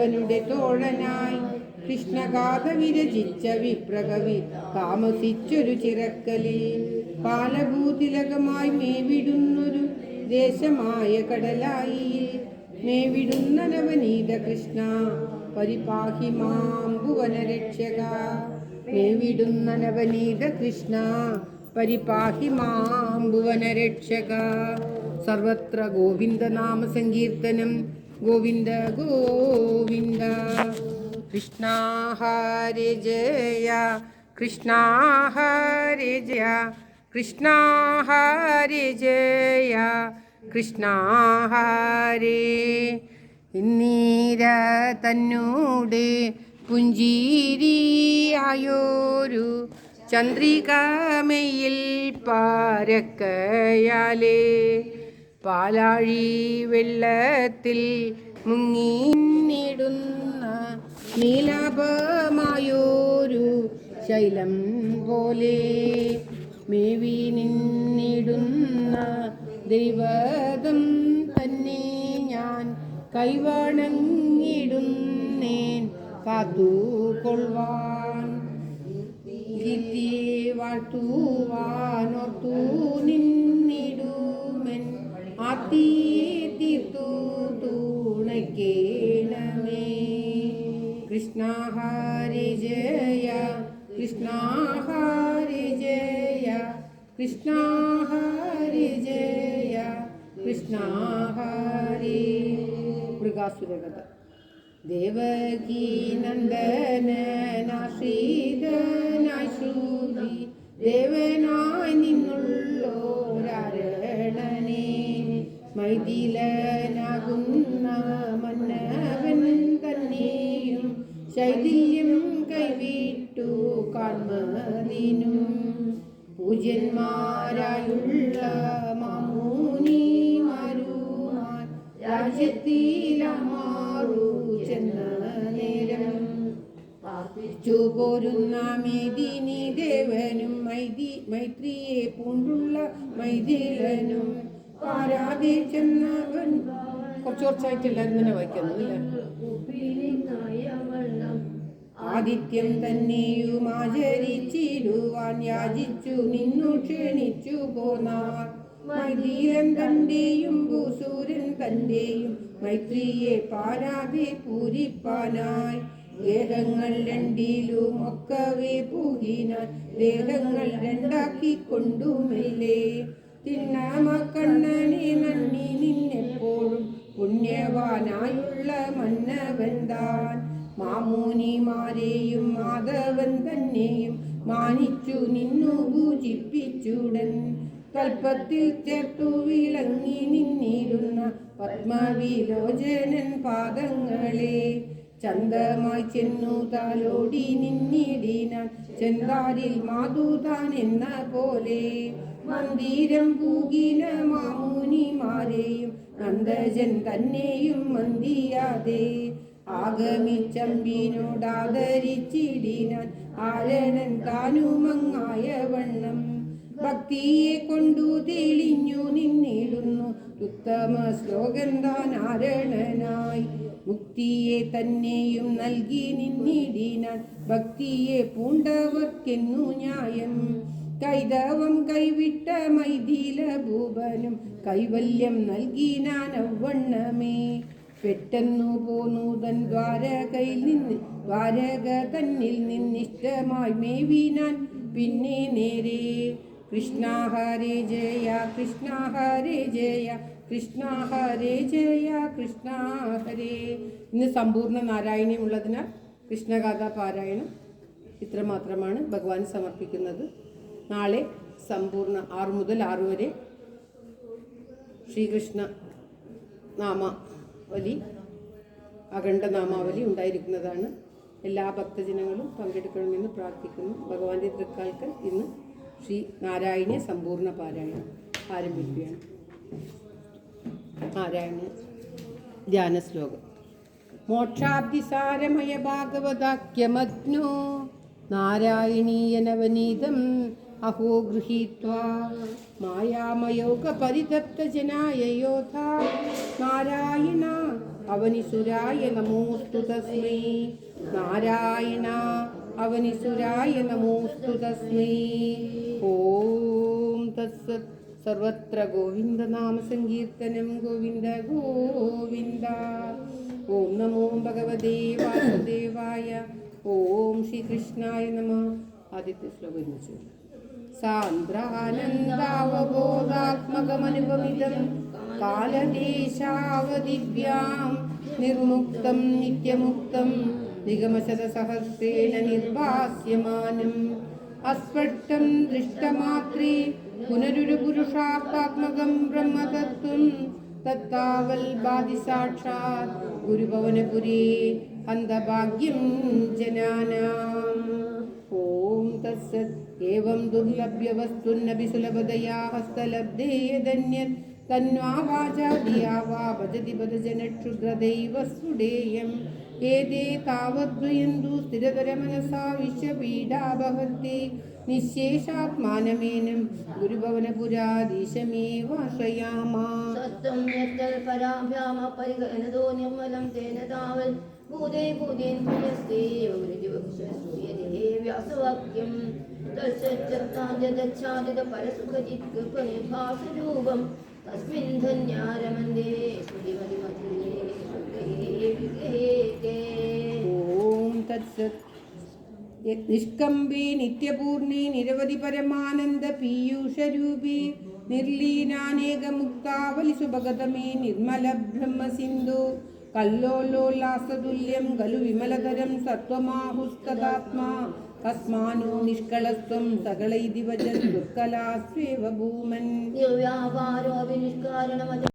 ശിവനുടെ തോഴനായി കൃഷ്ണഗാഥ വിരചിച്ച വിപ്രകവി താമസിച്ചൊരു ചിറക്കലിൽ പാലഭൂതിലകമായി മേവിടുന്നൊരു ദേശമായ കടലായി മേവിടുന്ന നവനീത കൃഷ്ണ പരിപാഹി മാം ഭുവനരക്ഷക. മേവിടുന്ന നവനീത കൃഷ്ണ പരിപാഹി മാം ഭുവനരക്ഷക. സർവത്ര ഗോവിന്ദ നാമ സങ്കീർത്തനം. ഗോവിന്ദ ഗോവിന്ദ. കൃഷ്ണ ഹരേ ജയ കൃഷ്ണ ഹരേ ജയ കൃഷ്ണ ഹരേ ജയ കൃഷ്ണ ഹരേ. ഇന്നീര തന്നൂടെ പുഞ്ചിരിയായോരു ചന്ദ്രികാമയിൽ പാരക്കയാലേ പാലാഴി വെള്ളത്തിൽ മുങ്ങിടുന്ന നീലാഭമായോരു ശൈലം പോലെ മേവി നിന്നിടുന്ന ദൈവതം തന്നെ ഞാൻ കൈവണങ്ങിടുന്നേൻ കാത്തുകൊള്ളുവാൻ. വാഴ്ത്തുവാനോർത്തു നിന്നിടുമെൻ ആത്തിയെ തീർത്തു തുണയ്ക്കേണമേ. കൃഷ്ണ ഹരേ ജയ കൃഷ്ണ ഹരേ ജയ കൃഷ്ണ ഹരേ ജയ കൃഷ്ണ ഹരേ. മൃഗാസുരകഥ. ദേവകീ നന്ദനാശ്രിതനായി ശ്രുതി ദേവനായി നിന്നുള്ളോരാരണനെ മൈഥിലനാകുന്ന മന്നവൻ തന്നെയും ശൈഥില്യം കൈവിട്ടു കാൺമതിനും പൂജ്യന്മാരായുള്ള മാമൂനിമാരുമാൻ രാജ്യത്തിലമാറു ചെന്ന നേരം പാർപ്പിച്ചു പോരുന്ന മേദിനി ദേവനും മൈത്രിയെ പൂണ്ടുള്ള മൈഥിലനും പാരാതെ ചെന്നവൻ. കുറച്ച് കുറച്ചായിട്ടില്ലായിരുന്നു ഇങ്ങനെ വായിക്കുന്നത് അല്ലേ. ആദിത്യം തന്നെയും ആചരിച്ചിടുവാൻ യാചിച്ചു നിന്നു ക്ഷണിച്ചു പോന്നാർ. മൈഥിലൻ തന്റെയും ഭൂസൂരൻ തന്റെയും മൈത്രിയെ പാരാതെ പൂരിപ്പാനായി ദേഹങ്ങൾ രണ്ടിലും ഒക്കവേ പൂകിനാൻ ദേഹങ്ങൾ രണ്ടാക്കി കൊണ്ടുമില്ലേ. തിണ്ണമ കണ്ണനെ നന്ദി നിന്നെപ്പോഴും പുണ്യവാനായുള്ള മന്നവൻ താൻ. മാമൂനിമാരെയും മാധവൻ തന്നെയും മാനിച്ചു നിന്നു പൂജിപ്പിച്ചുടൻ കൽപ്പത്തിൽ ചേർത്തു വിളങ്ങി നിന്നിരുന്ന പത്മവിലോചനൻ പാദങ്ങളെ ചന്തമായി ചെന്നു താലോടി നിന്നിടിനാൻ ചെന്താരിൽ മാതുതാൻ എന്ന പോലെ. മന്ദിരം പൂകിന മാമൂനിമാരെയും നന്ദജൻ തന്നെയും മന്ദിയാതെ ആഗമിച്ചമ്പിനോടാദരിച്ചിടിനാൻ ആരണൻ താനുമങ്ങായ വണ്ണം. ഭക്തിയെ കൊണ്ടു തെളിഞ്ഞു നിന്നിടുന്നു ഉത്തമ ശ്ലോകം താൻ ആരണനായി. മുക്തിയെ തന്നെയും നൽകി നിന്നിടിനാൻ ഭക്തിയെ പൂണ്ടവർക്കെന്നു ന്യായം. കൈതവം കൈവിട്ട മൈഥില ഭൂപനും കൈവല്യം നൽകിനാൻ അവണ്ണമേ. പെട്ടെന്നു പോന്നു തൻ ദ്വാരക തന്നിൽ നിന്നിഷ്ടമായി മേവിനാൻ പിന്നെ നേരെ. കൃഷ്ണ ഹരേ ജയ കൃഷ്ണ ഹരേ ജയ കൃഷ്ണ ഹരേ ജയ കൃഷ്ണ ഹരേ. ഇന്ന് സമ്പൂർണ്ണ നാരായണീയം ഉള്ളതിനാൽ കൃഷ്ണഗാഥ പാരായണം ഇത്രമാത്രമാണ് ഭഗവാൻ സമർപ്പിക്കുന്നത്. നാളെ സമ്പൂർണ്ണ 6 മുതൽ 6 വരെ ശ്രീകൃഷ്ണ നാമാവലി അഖണ്ഡ നാമാവലി ഉണ്ടായിരിക്കുന്നതാണ്. എല്ലാ ഭക്തജനങ്ങളും പങ്കെടുക്കണമെന്ന് പ്രാർത്ഥിക്കുന്നു. ഭഗവാന്റെ തൃക്കാൽക്കൽ ഇന്ന് ശ്രീ നാരായണീയ സമ്പൂർണ്ണ പാരായണം ആരംഭിക്കുകയാണ്. നാരായണ ധ്യാന ശ്ലോകം. മോക്ഷാബ്ദിസാരമയ ഭാഗവതാക്യമഗ്നോ നാരായണീയ നവനീതം അഹോ ഗൃഹീത്വാ മായാമയോഗ പരിതപ്ത ജനായ യോധാ നാരായണ അവനിസുരായ നമോസ്തു തസ്മൈ. നാരായണ അവനിസുരായ നമോസ്തു തസ്മൈ. ഓം തത്സത്. സർവത്ര ഗോവിന്ദനാമ സങ്കീർത്തനം. ഗോവിന്ദ ഗോവിന്ദ. ഓം നമോ ഭഗവതേ വാസുദേവായ. ഓം ശ്രീകൃഷ്ണായ നമഃ. ആദ്യത്തെ ശ്ലോകം ഒരുമിച്ച്. സാന്ദ്രാനന്ദാവബോധാത്മകമനുപമിതം കാലദേശാവദിവ്യാം നിർമുക്തം നിത്യമുക്തം നിഗമശതസഹസ്രേണ നിർഭാസ്യമാനം അസ്പഷ്ടം ദൃഷ്ടമാത്രേ പുനരുരുപുരുഷാർത്ഥാത്മകം ബ്രഹ്മതത്വം തത്താവൽ ബാധി സാക്ഷാത് ഗുരുഭവനപുരേ ഹന്തഭാഗ്യം ജനാനാം. ഓം തത്സത്. ഏവം ദുർലഭ്യ വസ്തുന്നപി സുലഭതയാ ഹസ്തലബ്ധേ യദന്യത് തന്വാ വാചാ ധിയാ വാ ഭജതി ഭജനക്ഷുദ്രദൈവ സുഡേയം. ഏതേ താവദ്വയന്തു സ്ഥിരതരമനസാ വിശ്വപീഡാ ഭവത്തി നിശേഷാത്മാനമേനം ഗുരുഭവനപുരാധീശമേവാശ്രയാമാ. സത്യം യത്തൽ പരാഭ്യാമ പരിഗണനതോ നിർമ്മലം തേന താവൽ ഭൂതേ ഭൂതേൻ പുനസ്തേ വൃതിവക്ഷൂയതേ വ്യാസവാക്യം. തസ്സച്ചാദിത പരസുഖജിത്കൃപനിഭാസരൂപം തസ്മിൻ ധന്യാരമന്ദേ സ്മൃതിമതിമധുരേ വിഗ്രഹേ. ഓം തത്സത്. നിഷ്കമ്പേ നിത്യപൂർണേ നിരവധി പരമാനന്ദ പീയൂഷരൂപേ നിർലീനാനേകമുക്താവലി സുഭഗതമേ നിർമ്മല ബ്രഹ്മസിന്ധു കല്ലോലോല്ലാസതുല്യം ഖലു വിമലതരം സത്വമാഹുസ്തദാത്മാ കസ്മാനോ നിഷ്കളസ്ത്വം സകളൈ ദിവജൻ ദുർക്കലാസ്വേവ ഭൂമൻ. നിർവ്യാപാരോ വിനിഷ്കാരണമത